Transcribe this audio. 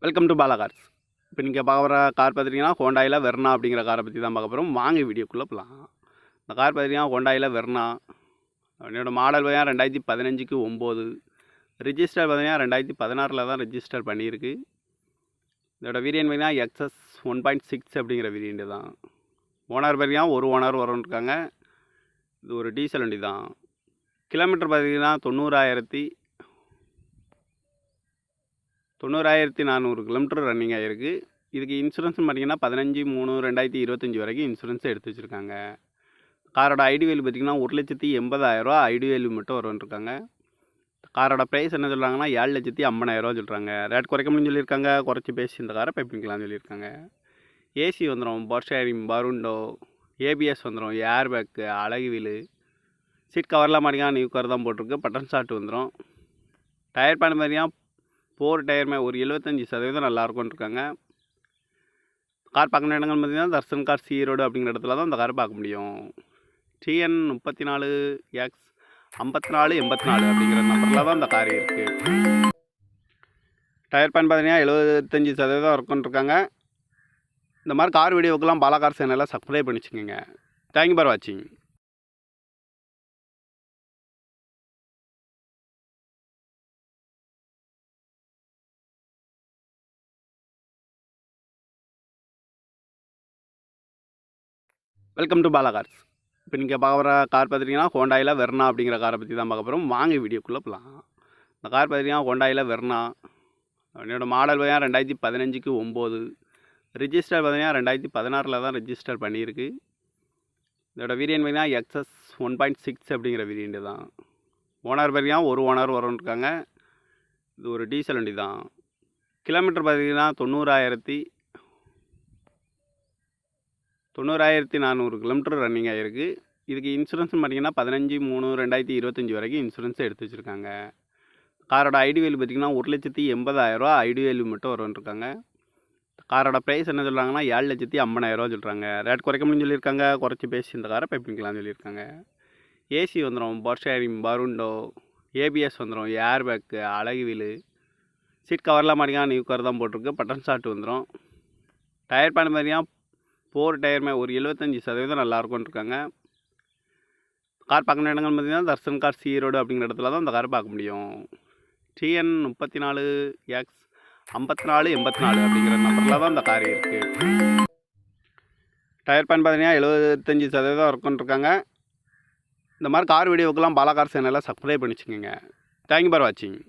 Welcome to Bala cars. இப்போ நீங்கள் பார்க்குற கார் பார்த்துட்டிங்கன்னா ஹோண்டாயில் வெர்னா அப்படிங்கிற காரை பற்றி தான் பார்க்க போகிறோம். வாங்க வீடியோக்குள்ளே போகலாம். இந்த கார் பார்த்திங்கன்னா ஹோண்டாயில் வெர்னா. என்னோடய மாடல் பார்த்தீங்கன்னா 2015க்கு 9, ரிஜிஸ்டர் பார்த்தீங்கன்னா 2016 தான் ரிஜிஸ்டர் பண்ணியிருக்கு. இதோட வேரியன்ட் பார்த்தீங்கன்னா எக்ஸஸ் 1.6 அப்படிங்கிற வேரியண்ட்டு தான். ஓனர் பார்த்தீங்கன்னா ஒரு ஓனர் வரும்னு இருக்காங்க. இது ஒரு டீசல் வண்டி தான். கிலோமீட்டர் பார்த்தீங்கன்னா 90,400 கிலோமீட்டர் ரன்னிங் ஆகிருக்கு. இதுக்கு இன்சூரன்ஸ்னு பார்த்தீங்கன்னா 15/3/2025 வரைக்கும் இன்சூரன்ஸை எடுத்து வச்சுருக்காங்க. காரோட ஐடி வேல்யூ பார்த்திங்கன்னா 1,80,000 ஐடி வேல்யூ மட்டும் வரும்ன்ருக்காங்க. காரோட ப்ரைஸ் என்ன சொல்கிறாங்கன்னா 7,50,000 சொல்கிறாங்க. ரேட் குறைக்க முடியும்னு சொல்லியிருக்காங்க. குறைச்சி பேசி இந்த காரை பைப்பிங்கலாம்னு சொல்லியிருக்காங்க. ஏசி வந்துடும், பவர் ஷேரிங், பருண்டோ, ஏபிஎஸ் வந்துடும், ஏர் பேக்கு, அழகு வீலு, சீட் கவர்லாம் மாட்டிங்கன்னா நியூ கவர் தான் போட்டிருக்கு. பட்டன் ஷாட் வந்துடும். டயர் பேன் பார்த்தீங்கன்னா 4 டயருமே ஒரு 75% நல்லாயிருக்கும்னு இருக்காங்க. கார் பார்க்கணும் இடங்கள் பார்த்தீங்கன்னா தர்சன் கார் ஈரோடு அப்படிங்கிற இடத்துல தான் அந்த காரை பார்க்க முடியும். TN 34X 5484 அப்படிங்கிற நம்பரில் தான் அந்த கார் இருக்குது. டயர் பேன் பார்த்தீங்கன்னா 75% இருக்கும்னு இருக்காங்க. இந்த மாதிரி கார் வீடியோக்கெல்லாம் பாலா கார் சேனலை சப்ஸ்கிரைப் பண்ணி வச்சுக்கோங்க. தேங்க்யூ ஃபார் வாட்சிங். Welcome to Bala cars. இப்போ நீங்கள் பார்க்குற கார் பார்த்துட்டிங்கன்னா ஹோண்டாயில் வெர்னா அப்படிங்கிற காரை பற்றி தான் பார்க்க போகிறோம். வாங்க வீடியோக்குள்ளே போகலாம். இந்த கார் பார்த்துட்டிங்கன்னா ஹோண்டாயில் வெர்னா. என்னோடய மாடல் பார்த்தீங்கன்னா 2015க்கு 9, ரிஜிஸ்டர் பார்த்தீங்கன்னா 2016 தான் ரிஜிஸ்டர் பண்ணியிருக்கு. இதோட வேரியன்ட் பார்த்தீங்கன்னா எக்ஸஸ் 1.6 அப்படிங்கிற வேரியண்ட்டு தான். ஓனர் பார்த்தீங்கன்னா ஒரு ஓனர் வரும்னு இருக்காங்க. இது ஒரு டீசல் வண்டி தான். கிலோமீட்டர் பார்த்தீங்கன்னா 90,400 கிலோமீட்டர் ரன்னிங் ஆகிருக்கு. இதுக்கு இன்சூரன்ஸ்னு பார்த்தீங்கன்னா 15/3/2025 வரைக்கும் இன்சூரன்ஸை எடுத்து வச்சுருக்காங்க. காரோட ஐடி வேல்யூ பார்த்திங்கன்னா 1,80,000 ஐடி வேல்யூ மட்டும் வரும்ன்ருக்காங்க. காரோட ப்ரைஸ் என்ன சொல்கிறாங்கன்னா 7,50,000 சொல்கிறாங்க. ரேட் குறைக்க முடியும்னு சொல்லியிருக்காங்க. குறைச்சி பேசி இந்த காரை பைப்பிங்கலாம்னு சொல்லியிருக்காங்க. ஏசி வந்துடும், பவர் ஷேரிங், பருண்டோ, ஏபிஎஸ் வந்துடும், ஏர் பேக்கு, அழகு வீலு, சீட் கவர்லாம் மாட்டிங்கன்னா நியூ கவர் தான் போட்டிருக்கு. பட்டன் ஷாட் வந்துடும். டயர் பேன் பார்த்தீங்கன்னா 4 டயருமே ஒரு 75% நல்லாயிருக்கும்னு இருக்காங்க. கார் பார்க்கணும் இடங்கள் பார்த்தீங்கன்னா தர்சன் கார் ஈரோடு அப்படிங்கிற இடத்துல தான் அந்த காரை பார்க்க முடியும். TN 34X 5484 அப்படிங்கிற நம்பரில் தான் அந்த கார் இருக்குது. டயர் பேன் பார்த்தீங்கன்னா 75% இருக்கும்னு இருக்காங்க. இந்த மாதிரி கார் வீடியோக்கெல்லாம் பாலா கார் சேனலை சப்ஸ்கிரைப் பண்ணி வச்சுக்கோங்க. தேங்க்யூ ஃபார் வாட்சிங்.